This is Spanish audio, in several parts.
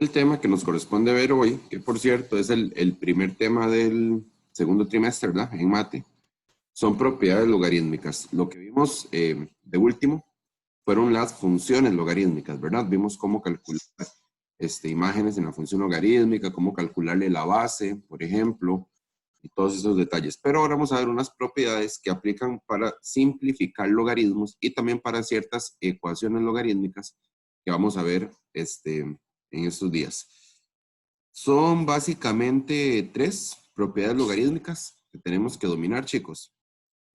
El tema que nos corresponde ver hoy, que por cierto es el primer tema del segundo trimestre, ¿verdad? En mate, son propiedades logarítmicas. Lo que vimos de último fueron las funciones logarítmicas, ¿verdad? Vimos cómo calcular imágenes en la función logarítmica, cómo calcularle la base, por ejemplo, y todos esos detalles. Pero ahora vamos a ver unas propiedades que aplican para simplificar logaritmos y también para ciertas ecuaciones logarítmicas que vamos a ver en estos días. Son básicamente tres propiedades logarítmicas que tenemos que dominar, chicos.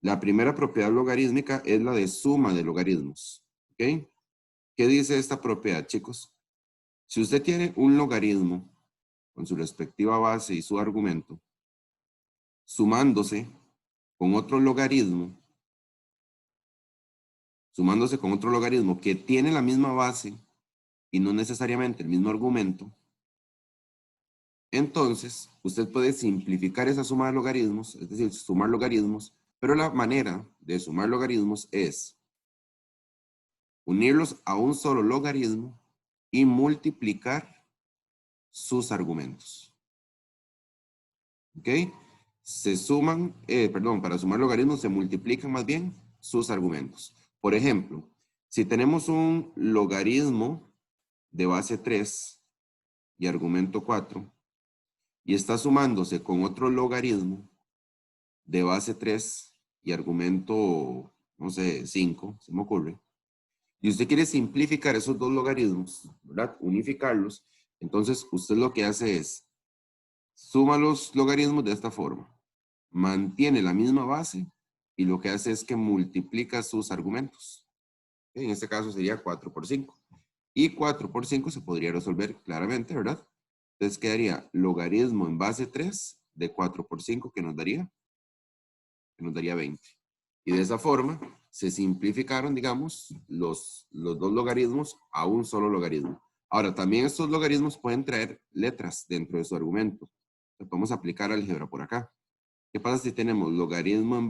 La primera propiedad logarítmica es la de suma de logaritmos. ¿Ok? ¿Qué dice esta propiedad, chicos? Si usted tiene un logaritmo con su respectiva base y su argumento, sumándose con otro logaritmo que tiene la misma base y no necesariamente el mismo argumento, entonces usted puede simplificar esa suma de logaritmos, es decir, sumar logaritmos, pero la manera de sumar logaritmos es unirlos a un solo logaritmo y multiplicar sus argumentos. ¿Ok? Para sumar logaritmos se multiplican más bien sus argumentos. Por ejemplo, si tenemos un logaritmo de base 3 y argumento 4 y está sumándose con otro logaritmo de base 3 y argumento, no sé, 5, se me ocurre, y usted quiere simplificar esos dos logaritmos, ¿verdad? Unificarlos, entonces usted lo que hace es suma los logaritmos de esta forma, mantiene la misma base y lo que hace es que multiplica sus argumentos. En este caso sería 4 por 5. Y 4 por 5 se podría resolver claramente, ¿verdad? Entonces quedaría logaritmo en base 3 de 4 por 5 que nos daría 20. Y de esa forma se simplificaron, digamos, los dos logaritmos a un solo logaritmo. Ahora, también estos logaritmos pueden traer letras dentro de su argumento. Le podemos aplicar álgebra por acá. ¿Qué pasa si tenemos logaritmo en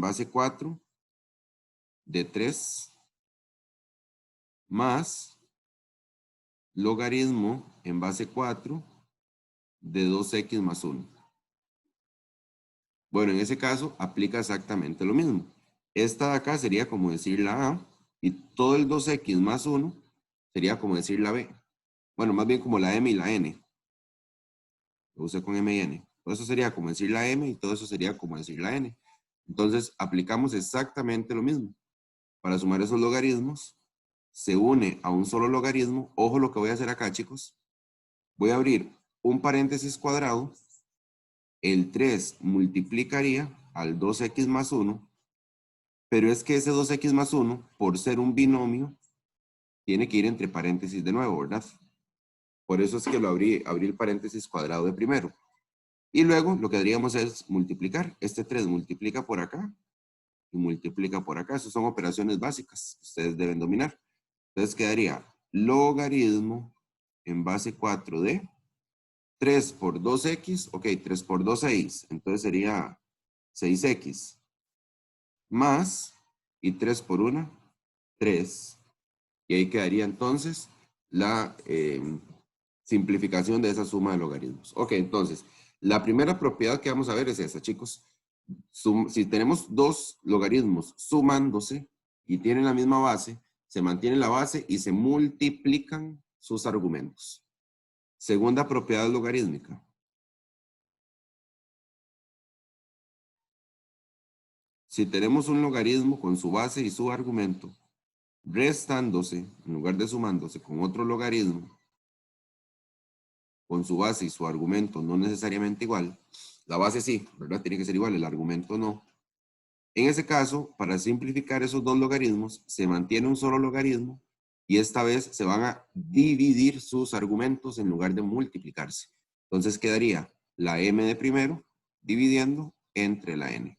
base 4 de 3 más logaritmo en base 4 de 2x más 1? Bueno, en ese caso aplica exactamente lo mismo. Esta de acá sería como decir la A y todo el 2x más 1 sería como decir la B. Bueno, más bien como la M y la N. Lo usé con M y N. Todo eso sería como decir la M y todo eso sería como decir la N. Entonces aplicamos exactamente lo mismo. Para sumar esos logaritmos, se une a un solo logaritmo. Ojo lo que voy a hacer acá, chicos. Voy a abrir un paréntesis cuadrado. El 3 multiplicaría al 2x más 1, pero es que ese 2x más 1, por ser un binomio, tiene que ir entre paréntesis de nuevo, ¿verdad? Por eso es que lo abrí el paréntesis cuadrado de primero. Y luego lo que haríamos es multiplicar. Este 3 multiplica por acá y multiplica por acá. Esas son operaciones básicas que ustedes deben dominar. Entonces quedaría logaritmo en base 4 de 3 por 2x, ok, 3 por 2, 6. Entonces sería 6x más, y 3 por 1, 3. Y ahí quedaría entonces la simplificación de esa suma de logaritmos. Ok, entonces, la primera propiedad que vamos a ver es esta, chicos. Si tenemos dos logaritmos sumándose y tienen la misma base, se mantiene la base y se multiplican sus argumentos. Segunda propiedad logarítmica. Si tenemos un logaritmo con su base y su argumento, restándose, en lugar de sumándose con otro logaritmo, con su base y su argumento no necesariamente igual, la base sí, ¿verdad? Tiene que ser igual, el argumento no. En ese caso, para simplificar esos dos logaritmos, se mantiene un solo logaritmo y esta vez se van a dividir sus argumentos en lugar de multiplicarse. Entonces quedaría la m de primero dividiendo entre la n.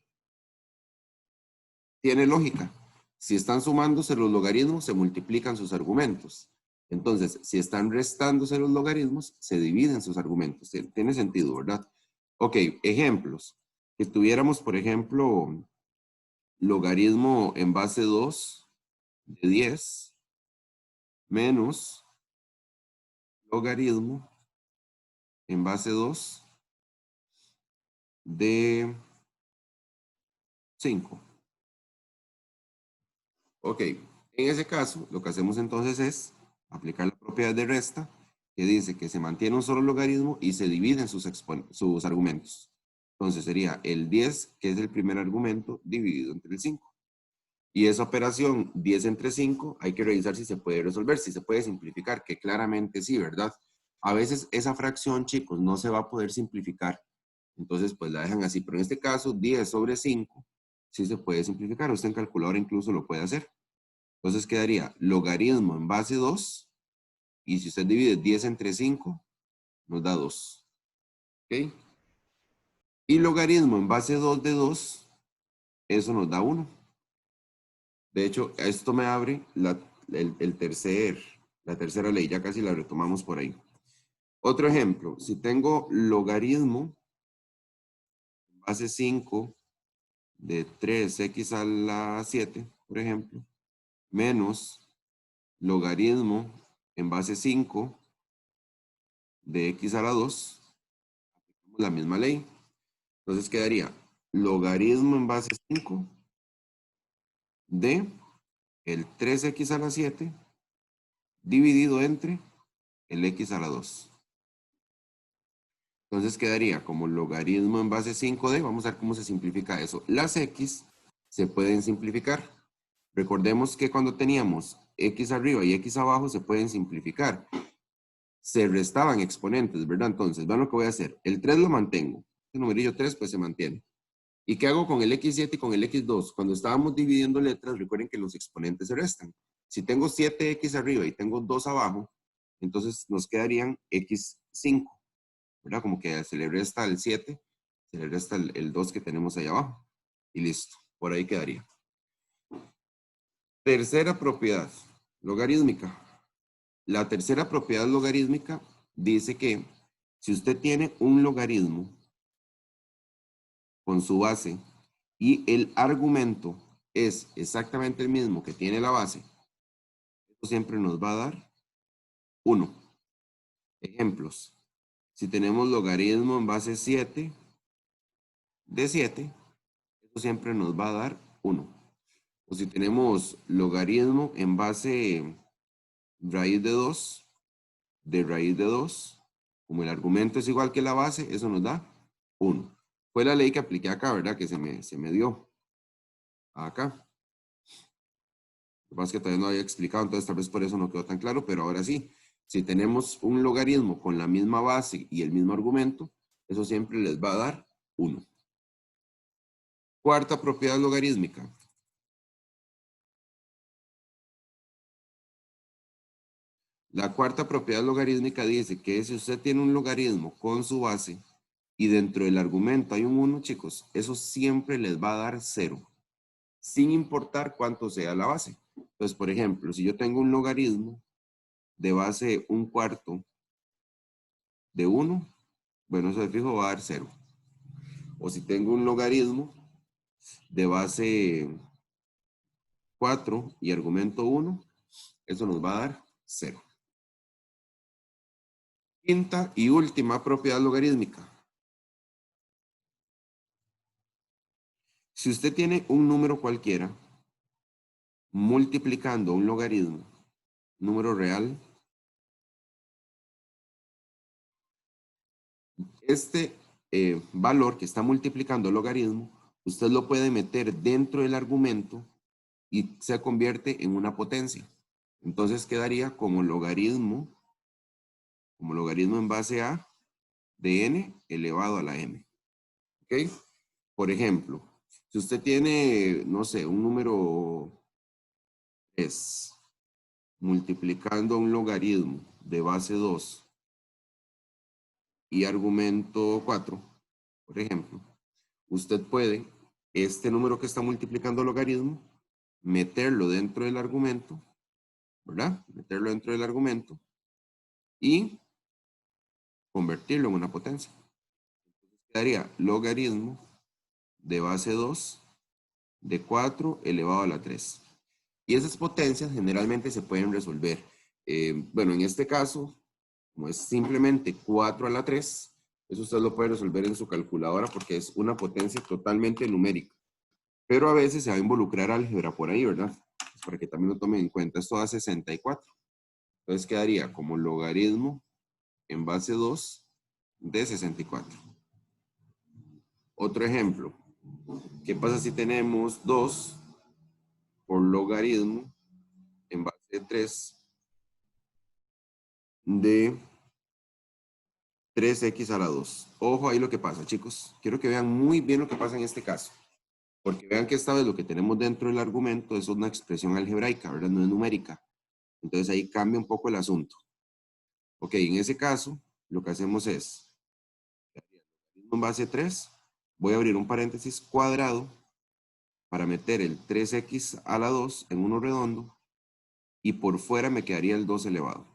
Tiene lógica. Si están sumándose los logaritmos, se multiplican sus argumentos. Entonces, si están restándose los logaritmos, se dividen sus argumentos. Tiene sentido, ¿verdad? Ok, ejemplos. Que tuviéramos, por ejemplo, logaritmo en base 2 de 10 menos logaritmo en base 2 de 5. Ok, en ese caso, lo que hacemos entonces es aplicar la propiedad de resta, que dice que se mantiene un solo logaritmo y se dividen sus argumentos. Entonces sería el 10, que es el primer argumento, dividido entre el 5. Y esa operación 10 entre 5, hay que revisar si se puede resolver, si se puede simplificar, que claramente sí, ¿verdad? A veces esa fracción, chicos, no se va a poder simplificar. Entonces, pues la dejan así. Pero en este caso, 10 sobre 5, sí se puede simplificar. Usted en calculadora incluso lo puede hacer. Entonces quedaría logaritmo en base 2. Y si usted divide 10 entre 5, nos da 2. ¿Ok? Y logaritmo en base 2 de 2, eso nos da 1. De hecho, esto me abre la tercera ley. Ya casi la retomamos por ahí. Otro ejemplo. Si tengo logaritmo en base 5 de 3x a la 7, por ejemplo, menos logaritmo en base 5 de x a la 2, la misma ley. Entonces quedaría logaritmo en base 5 de el 3x a la 7 dividido entre el x a la 2. Entonces quedaría como logaritmo en base 5 de, vamos a ver cómo se simplifica eso. Las x se pueden simplificar. Recordemos que cuando teníamos x arriba y x abajo se pueden simplificar. Se restaban exponentes, ¿verdad? Entonces, vean lo que voy a hacer. El 3 lo mantengo. El numerillo 3 pues se mantiene. ¿Y qué hago con el x7 y con el x2? Cuando estábamos dividiendo letras, recuerden que los exponentes se restan. Si tengo 7x arriba y tengo 2 abajo, entonces nos quedarían x5, ¿verdad? Como que se le resta el 7, se le resta el 2 que tenemos ahí abajo. Y listo, por ahí quedaría. Tercera propiedad, logarítmica. La tercera propiedad logarítmica dice que si usted tiene un logaritmo con su base y el argumento es exactamente el mismo que tiene la base, esto siempre nos va a dar 1. Ejemplos. Si tenemos logaritmo en base 7 de 7, esto siempre nos va a dar 1. O si tenemos logaritmo en base raíz de 2, de raíz de 2, como el argumento es igual que la base, eso nos da 1. Fue la ley que apliqué acá, ¿verdad? Que se me dio acá. Lo que pasa es que todavía no había explicado, entonces tal vez por eso no quedó tan claro, pero ahora sí. Si tenemos un logaritmo con la misma base y el mismo argumento, eso siempre les va a dar 1. Cuarta propiedad logarítmica. La cuarta propiedad logarítmica dice que si usted tiene un logaritmo con su base y dentro del argumento hay un 1, chicos, eso siempre les va a dar 0, sin importar cuánto sea la base. Entonces, por ejemplo, si yo tengo un logaritmo de base 1/4 de 1, bueno, eso de fijo va a dar 0. O si tengo un logaritmo de base 4 y argumento 1, eso nos va a dar 0. Quinta y última propiedad logarítmica. Si usted tiene un número cualquiera multiplicando un logaritmo, número real, este valor que está multiplicando el logaritmo, usted lo puede meter dentro del argumento y se convierte en una potencia. Entonces quedaría como logaritmo en base a de n elevado a la m. ¿Ok? Por ejemplo, si usted tiene, no sé, un número 3 multiplicando un logaritmo de base 2 y argumento 4, por ejemplo, usted puede, este número que está multiplicando logaritmo, meterlo dentro del argumento, ¿verdad? Meterlo dentro del argumento y convertirlo en una potencia. Entonces quedaría logaritmo de base 2 de 4 elevado a la 3. Y esas potencias generalmente se pueden resolver. Bueno, en este caso, como es simplemente 4 a la 3, eso usted lo puede resolver en su calculadora porque es una potencia totalmente numérica. Pero a veces se va a involucrar álgebra por ahí, ¿verdad? Pues para que también lo tomen en cuenta. Esto da 64. Entonces quedaría como logaritmo en base 2 de 64. Otro ejemplo. ¿Qué pasa si tenemos 2 por logaritmo en base 3 de 3x a la 2? Ojo ahí lo que pasa, chicos. Quiero que vean muy bien lo que pasa en este caso. Porque vean que esta vez lo que tenemos dentro del argumento es una expresión algebraica, ¿verdad? No es numérica. Entonces ahí cambia un poco el asunto. Ok, en ese caso, lo que hacemos es, en base 3, voy a abrir un paréntesis cuadrado para meter el 3x a la 2 en uno redondo y por fuera me quedaría el 2 elevado,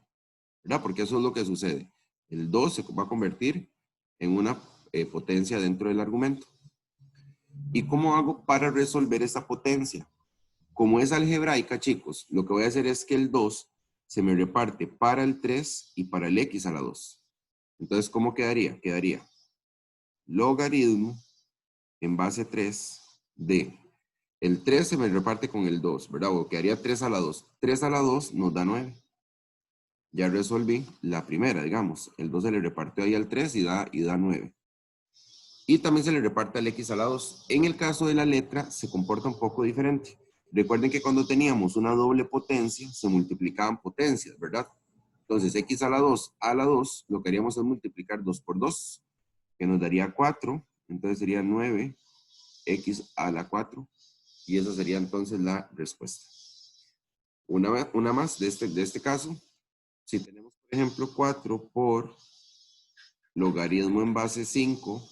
¿verdad? Porque eso es lo que sucede. El 2 se va a convertir en una potencia dentro del argumento. ¿Y cómo hago para resolver esta potencia? Como es algebraica, chicos, lo que voy a hacer es que el 2 se me reparte para el 3 y para el x a la 2. Entonces, ¿cómo quedaría? Quedaría logaritmo en base 3 de el 3 se me reparte con el 2, ¿verdad? O quedaría 3 a la 2. 3 a la 2 nos da 9. Ya resolví la primera, digamos. El 2 se le repartió ahí al 3 y da 9. Y también se le reparte al x a la 2. En el caso de la letra se comporta un poco diferente. Recuerden que cuando teníamos una doble potencia se multiplicaban potencias, ¿verdad? Entonces x a la 2 lo que haríamos es multiplicar 2 por 2, que nos daría 4. Entonces sería 9x a la 4. Y esa sería entonces la respuesta. Una más de este caso. Si tenemos, por ejemplo, 4 por logaritmo en base 5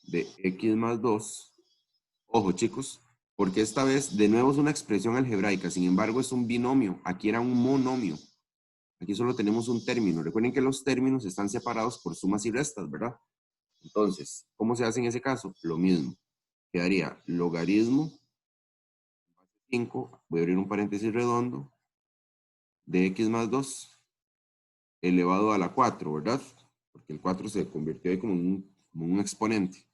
de x más 2. Ojo, chicos, porque esta vez de nuevo es una expresión algebraica, sin embargo es un binomio. Aquí era un monomio. Aquí solo tenemos un término. Recuerden que los términos están separados por sumas y restas, ¿verdad? Entonces, ¿cómo se hace en ese caso? Lo mismo. Quedaría logaritmo 5, voy a abrir un paréntesis redondo, de x más 2 elevado a la 4, ¿verdad? Porque el 4 se convirtió ahí como un exponente.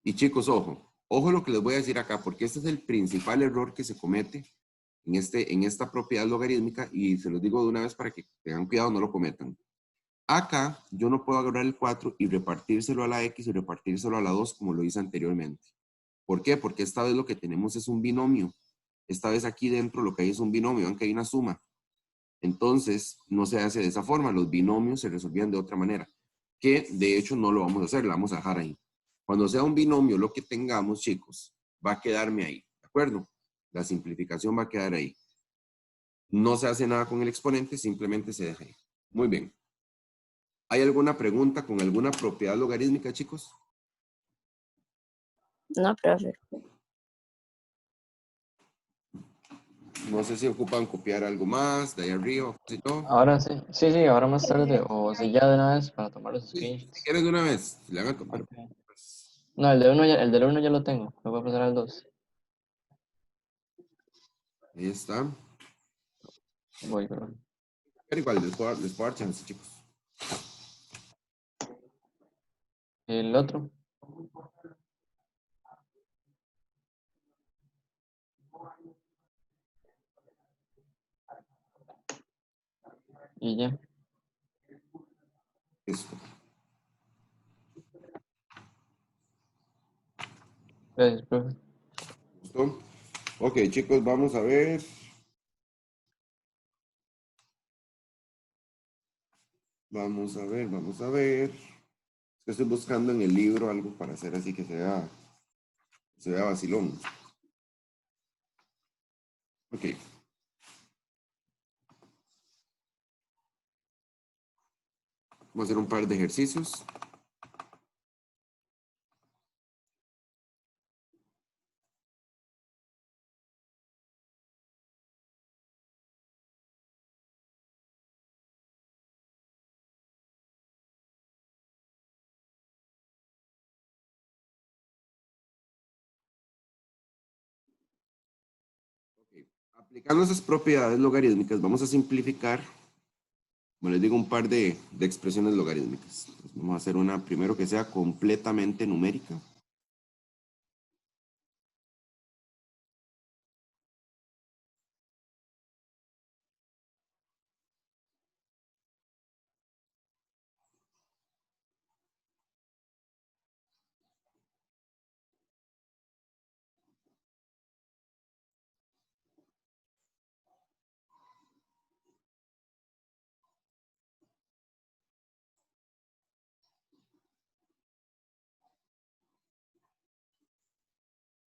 Y chicos, ojo lo que les voy a decir acá, porque este es el principal error que se comete en esta propiedad logarítmica, y se los digo de una vez para que tengan cuidado, no lo cometan. Acá yo no puedo agarrar el 4 y repartírselo a la x y repartírselo a la 2 como lo hice anteriormente. ¿Por qué? Porque esta vez lo que tenemos es un binomio. Esta vez aquí dentro lo que hay es un binomio, aunque hay una suma. Entonces, no se hace de esa forma. Los binomios se resolvían de otra manera. Que de hecho no lo vamos a hacer, la vamos a dejar ahí. Cuando sea un binomio, lo que tengamos, chicos, va a quedarme ahí. ¿De acuerdo? La simplificación va a quedar ahí. No se hace nada con el exponente, simplemente se deja ahí. Muy bien. ¿Hay alguna pregunta con alguna propiedad logarítmica, chicos? No, profe. No sé si ocupan copiar algo más de ahí arriba. Si no, Ahora sí, sí, ahora más tarde, o si ya de una vez para tomar los si screenshots. quieren de una vez, le hagan copiar. Ok. No, el del uno ya lo tengo, lo voy a pasar al 2. Ahí está. Voy, perdón. Pero igual, les puedo dar chance, chicos. El otro, y ya. Listo. Gracias, profe. ¿Listo? Ok, chicos, vamos a ver. Vamos a ver, vamos a ver. Es que estoy buscando en el libro algo para hacer así que se vea vacilón. Ok. Vamos a hacer un par de ejercicios. Ok. Aplicando esas propiedades logarítmicas, vamos a simplificar Bueno, les digo un par de expresiones logarítmicas. Entonces, vamos a hacer una primero que sea completamente numérica.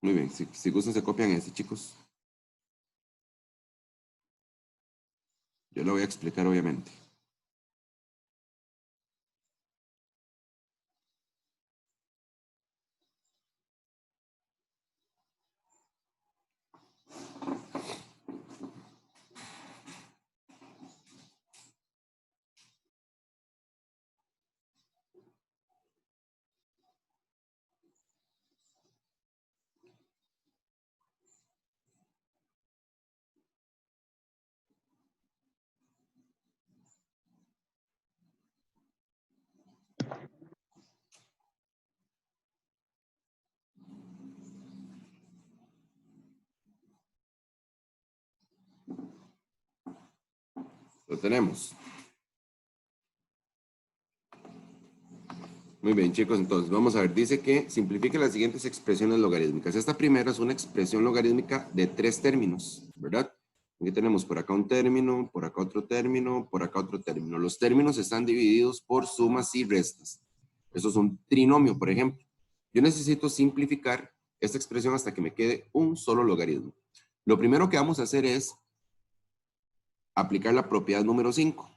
Muy bien, si gustan se copian ese, chicos. Yo lo voy a explicar obviamente. Lo tenemos. Muy bien, chicos, entonces vamos a ver. Dice que simplifique las siguientes expresiones logarítmicas. Esta primera es una expresión logarítmica de 3 términos, ¿verdad? Aquí tenemos por acá un término, por acá otro término, por acá otro término. Los términos están divididos por sumas y restas. Eso es un trinomio, por ejemplo. Yo necesito simplificar esta expresión hasta que me quede un solo logaritmo. Lo primero que vamos a hacer es aplicar la propiedad número 5.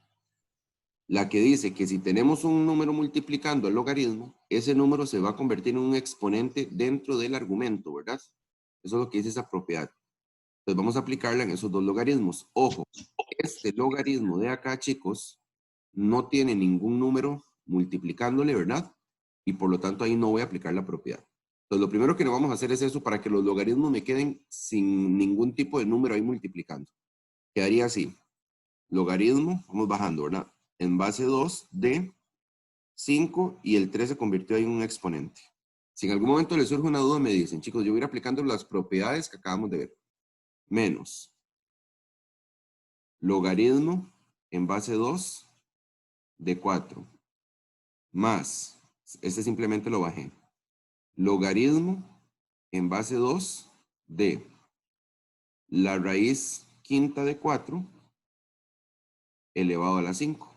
La que dice que si tenemos un número multiplicando el logaritmo, ese número se va a convertir en un exponente dentro del argumento, ¿verdad? Eso es lo que dice esa propiedad. Entonces vamos a aplicarla en esos dos logaritmos. Ojo, este logaritmo de acá, chicos, no tiene ningún número multiplicándole, ¿verdad? Y por lo tanto ahí no voy a aplicar la propiedad. Entonces lo primero que vamos a hacer es eso para que los logaritmos me queden sin ningún tipo de número ahí multiplicando. Quedaría así. Logaritmo, vamos bajando, ¿verdad? En base 2 de 5 y el 3 se convirtió en un exponente. Si en algún momento les surge una duda, me dicen, chicos, yo voy a ir aplicando las propiedades que acabamos de ver. Menos logaritmo en base 2 de 4 más, este simplemente lo bajé, logaritmo en base 2 de la raíz quinta de 4 elevado a la 5.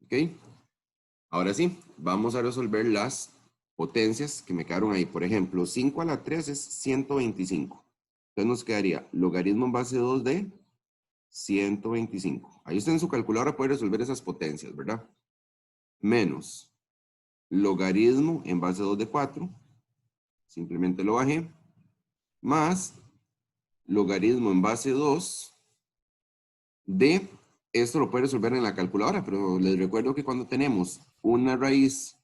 ¿Ok? Ahora sí, vamos a resolver las potencias que me quedaron ahí. Por ejemplo, 5 a la 3 es 125. Entonces nos quedaría logaritmo en base 2 de 125. Ahí usted en su calculadora puede resolver esas potencias, ¿verdad? Menos logaritmo en base 2 de 4. Simplemente lo bajé. Más logaritmo en base 2 de, esto lo puede resolver en la calculadora, pero les recuerdo que cuando tenemos una raíz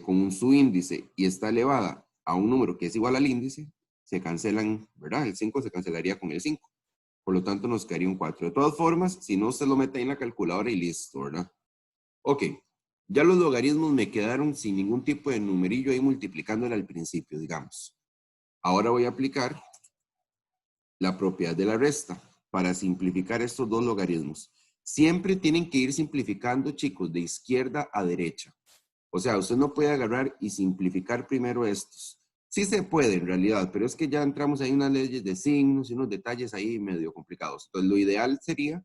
con un subíndice y está elevada a un número que es igual al índice, se cancelan, ¿verdad? El 5 se cancelaría con el 5. Por lo tanto, nos quedaría un 4. De todas formas, si no, usted lo mete ahí en la calculadora y listo, ¿verdad? Ok, ya los logaritmos me quedaron sin ningún tipo de numerillo ahí multiplicándole al principio, digamos. Ahora voy a aplicar la propiedad de la resta para simplificar estos dos logaritmos. Siempre tienen que ir simplificando, chicos, de izquierda a derecha. O sea, usted no puede agarrar y simplificar primero estos. Sí se puede en realidad, pero es que ya entramos ahí en unas leyes de signos y unos detalles ahí medio complicados. Entonces, lo ideal sería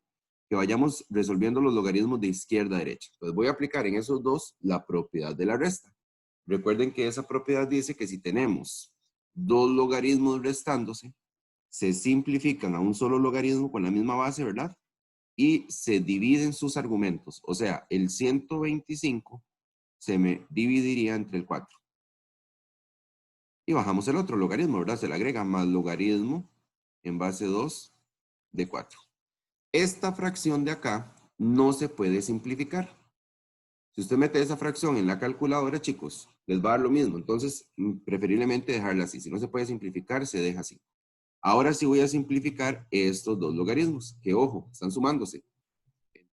que vayamos resolviendo los logaritmos de izquierda a derecha. Entonces, voy a aplicar en esos dos la propiedad de la resta. Recuerden que esa propiedad dice que si tenemos dos logaritmos restándose, se simplifican a un solo logaritmo con la misma base, ¿verdad? Y se dividen sus argumentos. O sea, el 125 se me dividiría entre el 4. Y bajamos el otro logaritmo, ¿verdad? Se le agrega más logaritmo en base 2 de 4. Esta fracción de acá no se puede simplificar. Si usted mete esa fracción en la calculadora, chicos, les va a dar lo mismo. Entonces, preferiblemente dejarla así. Si no se puede simplificar, se deja así. Ahora sí voy a simplificar estos dos logaritmos, que ojo, están sumándose.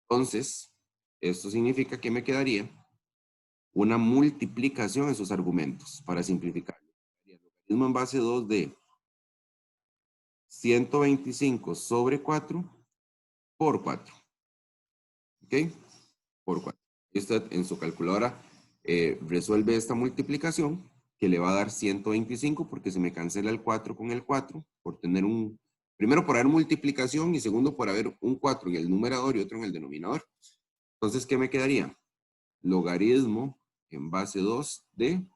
Entonces, esto significa que me quedaría una multiplicación en sus argumentos, para simplificar. El logaritmo en base 2 de 125 sobre 4 por 4. ¿Ok? Por 4. Usted en su calculadora resuelve esta multiplicación que le va a dar 125 porque se me cancela el 4 con el 4 por tener un, primero por haber multiplicación y segundo por haber un 4 en el numerador y otro en el denominador. Entonces, ¿qué me quedaría? Logaritmo en base 2 de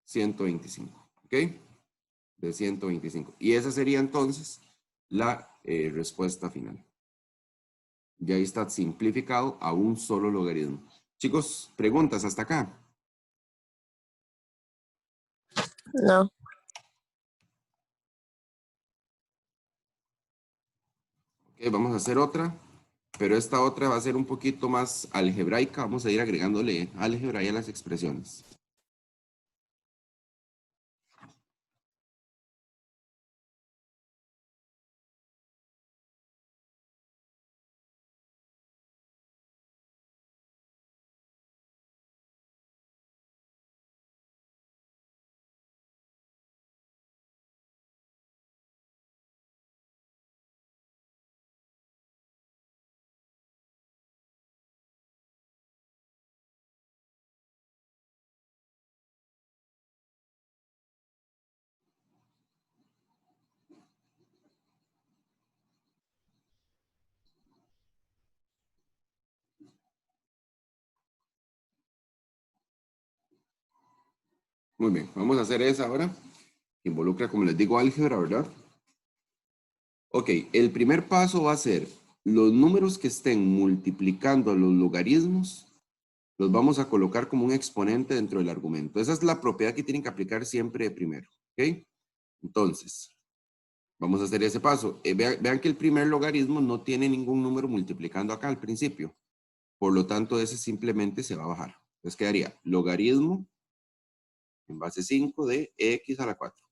125. ¿Ok? De 125. Y esa sería entonces la respuesta final. Ya ahí está simplificado a un solo logaritmo. Chicos, preguntas hasta acá. No. Ok, vamos a hacer otra, pero esta otra va a ser un poquito más algebraica. Vamos a ir agregándole álgebra y a las expresiones. Muy bien, vamos a hacer esa ahora. Involucra, como les digo, álgebra, ¿verdad? Ok, el primer paso va a ser los números que estén multiplicando los logaritmos, los vamos a colocar como un exponente dentro del argumento. Esa es la propiedad que tienen que aplicar siempre de primero, ¿ok? Entonces, vamos a hacer ese paso. Vean que el primer logaritmo no tiene ningún número multiplicando acá al principio. Por lo tanto, ese simplemente se va a bajar. Entonces quedaría logaritmo en base 5 de x a la 4.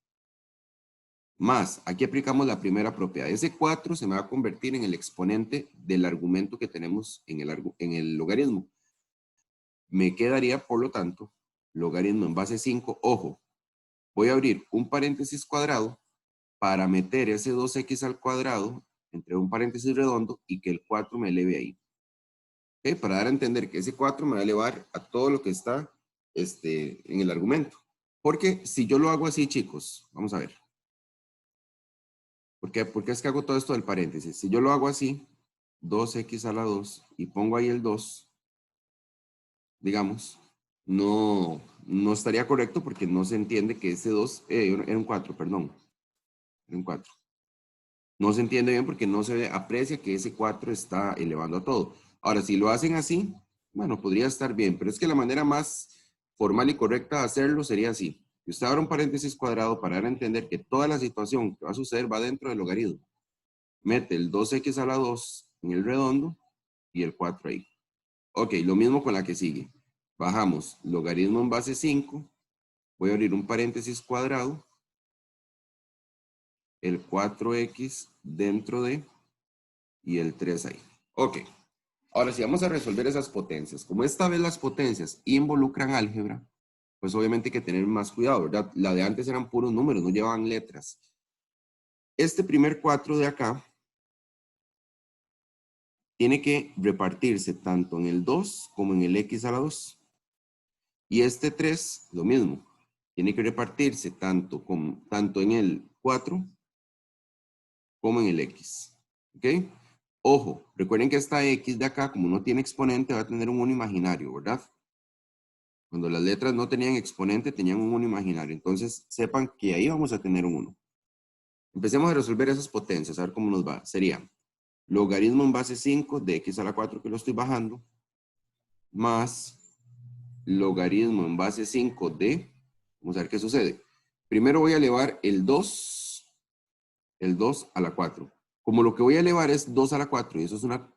Más, aquí aplicamos la primera propiedad. Ese 4 se me va a convertir en el exponente del argumento que tenemos en el logaritmo. Me quedaría, por lo tanto, logaritmo en base 5. Ojo, voy a abrir un paréntesis cuadrado para meter ese 2x al cuadrado entre un paréntesis redondo y que el 4 me eleve ahí. ¿Okay? Para dar a entender que ese 4 me va a elevar a todo lo que está en el argumento. Porque si yo lo hago así, chicos, vamos a ver. ¿Por qué es que hago todo esto del paréntesis? Si yo lo hago así, 2x a la 2, y pongo ahí el 2, digamos, no estaría correcto porque no se entiende que ese 2, era un 4, perdón. Era un 4. No se entiende bien porque no se aprecia que ese 4 está elevando a todo. Ahora, si lo hacen así, bueno, podría estar bien, pero es que la manera más formal y correcta de hacerlo sería así. Y usted abre un paréntesis cuadrado para dar a entender que toda la situación que va a suceder va dentro del logaritmo. Mete el 2x a la 2 en el redondo y el 4 ahí. Ok, lo mismo con la que sigue. Bajamos logaritmo en base 5. Voy a abrir un paréntesis cuadrado. El 4x dentro de y el 3 ahí. Ok. Ahora, si vamos a resolver esas potencias, como esta vez las potencias involucran álgebra, pues obviamente hay que tener más cuidado, ¿verdad? La de antes eran puros números, no llevaban letras. Este primer 4 de acá tiene que repartirse tanto en el 2 como en el x a la 2. Y este 3, lo mismo, tiene que repartirse tanto en el 4 como en el x. ¿Ok? Ojo, recuerden que esta x de acá, como no tiene exponente, va a tener un 1 imaginario, ¿verdad? Cuando las letras no tenían exponente, tenían un 1 imaginario. Entonces, sepan que ahí vamos a tener un 1. Empecemos a resolver esas potencias, a ver cómo nos va. Sería logaritmo en base 5 de x a la 4, que lo estoy bajando, más logaritmo en base 5 de, vamos a ver qué sucede. Primero voy a elevar el 2 a la 4. Como lo que voy a elevar es 2 a la 4, y eso es una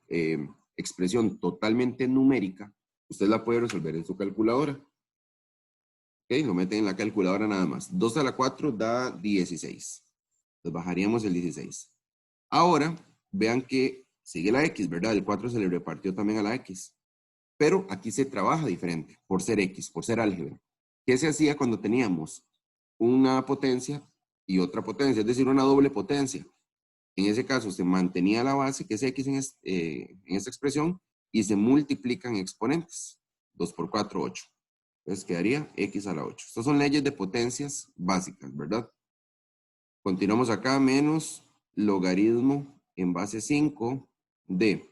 expresión totalmente numérica, usted la puede resolver en su calculadora. Ok, lo meten en la calculadora nada más. 2 a la 4 da 16. Entonces bajaríamos el 16. Ahora, vean que sigue la X, ¿verdad? El 4 se le repartió también a la X. Pero aquí se trabaja diferente, por ser X, por ser álgebra. ¿Qué se hacía cuando teníamos una potencia y otra potencia? Es decir, una doble potencia. En ese caso se mantenía la base, que es X en esta expresión, y se multiplican exponentes. 2 por 4, 8. Entonces quedaría X a la 8. Estas son leyes de potencias básicas, ¿verdad? Continuamos acá, menos logaritmo en base 5 de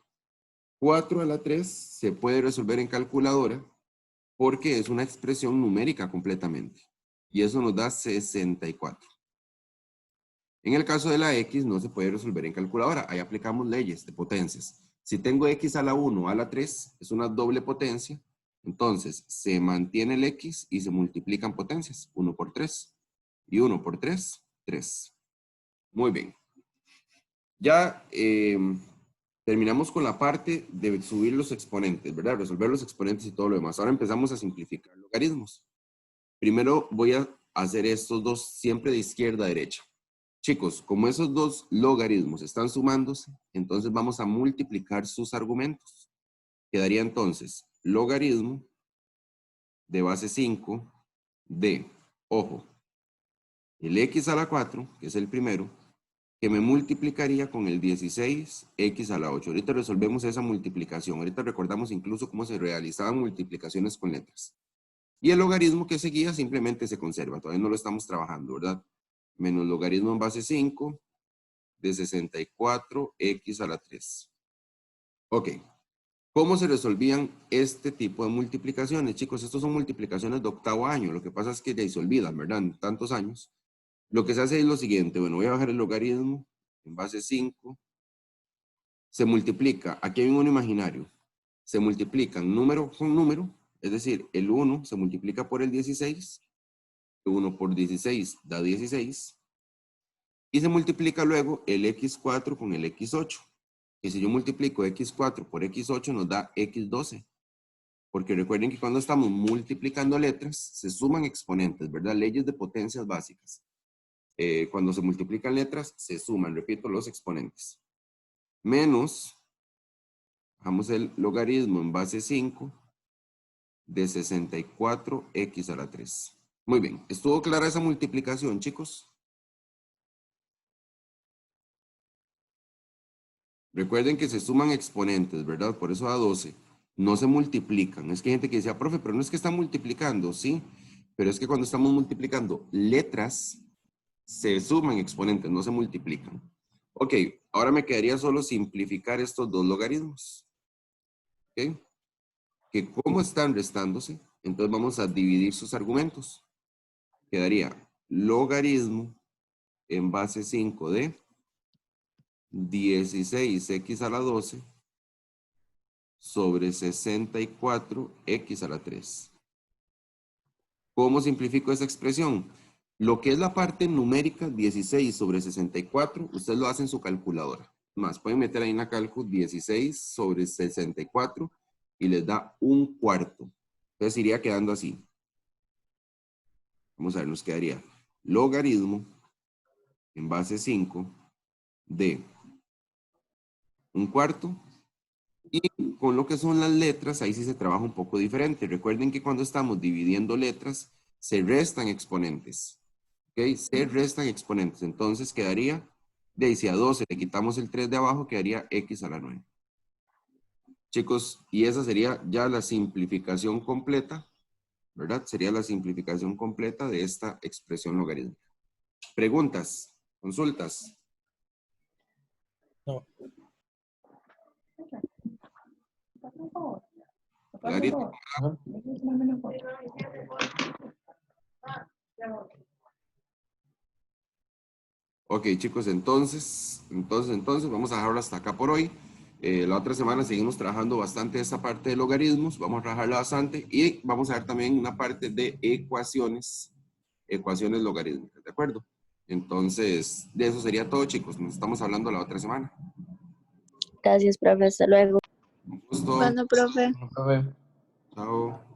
4 a la 3 se puede resolver en calculadora porque es una expresión numérica completamente. Y eso nos da 64. En el caso de la X no se puede resolver en calculadora. Ahí aplicamos leyes de potencias. Si tengo X a la 1 a la 3, es una doble potencia. Entonces se mantiene el X y se multiplican potencias. 1 por 3. Y 1 por 3, 3. Muy bien. Ya terminamos con la parte de subir los exponentes, ¿verdad? Resolver los exponentes y todo lo demás. Ahora empezamos a simplificar logaritmos. Primero voy a hacer estos dos siempre de izquierda a derecha. Chicos, como esos dos logaritmos están sumándose, entonces vamos a multiplicar sus argumentos. Quedaría entonces logaritmo de base 5 de, ojo, el X a la 4, que es el primero, que me multiplicaría con el 16x a la 8. Ahorita resolvemos esa multiplicación. Ahorita recordamos incluso cómo se realizaban multiplicaciones con letras. Y el logaritmo que seguía simplemente se conserva. Todavía no lo estamos trabajando, ¿verdad? Menos logaritmo en base 5 de 64x a la 3. Ok. ¿Cómo se resolvían este tipo de multiplicaciones? Chicos, estos son multiplicaciones de octavo año. Lo que pasa es que ya se olvidan, ¿verdad? En tantos años. Lo que se hace es lo siguiente. Bueno, voy a bajar el logaritmo en base 5. Se multiplica. Aquí hay un 1 imaginario. Se multiplican número con número. Es decir, el 1 se multiplica por el 16. 1 por 16 da 16. Y se multiplica luego el x4 con el x8. Y si yo multiplico x4 por x8 nos da x12. Porque recuerden que cuando estamos multiplicando letras, se suman exponentes, ¿verdad? Leyes de potencias básicas. Cuando se multiplican letras, se suman, repito, los exponentes. Menos, bajamos el logaritmo en base 5 de 64x a la 3. Muy bien, ¿estuvo clara esa multiplicación, chicos? Recuerden que se suman exponentes, ¿verdad? Por eso da 12. No se multiplican. Es que hay gente que decía, profe, pero no es que están multiplicando, ¿sí? Pero es que cuando estamos multiplicando letras, se suman exponentes, no se multiplican. Ok, ahora me quedaría solo simplificar estos dos logaritmos. ¿Ok? Que como están restándose, entonces vamos a dividir sus argumentos. Quedaría logaritmo en base 5 de 16x a la 12 sobre 64x a la 3. ¿Cómo simplifico esa expresión? Lo que es la parte numérica, 16 sobre 64, usted lo hace en su calculadora. Más, pueden meter ahí en la cálculo 16 sobre 64 y les da 1/4. Entonces iría quedando así. Vamos a ver, nos quedaría logaritmo en base 5 de 1/4. Y con lo que son las letras, ahí sí se trabaja un poco diferente. Recuerden que cuando estamos dividiendo letras, se restan exponentes. ¿Ok? Se restan exponentes. Entonces quedaría, de ahí si a 12 le quitamos el 3 de abajo, quedaría x a la 9. Chicos, y esa sería ya la simplificación completa, ¿verdad? Sería la simplificación completa de esta expresión logarítmica. ¿Preguntas? ¿Consultas? No. Clarito. Ajá. Ok, chicos, entonces vamos a dejarlo hasta acá por hoy. La otra semana seguimos trabajando bastante esta parte de logaritmos, vamos a trabajarla bastante y vamos a ver también una parte de ecuaciones logarítmicas, ¿de acuerdo? Entonces, de eso sería todo, chicos. Nos estamos hablando la otra semana. Gracias, profe. Hasta luego. Un gusto. Bueno, profe. Bueno, profe. Chao.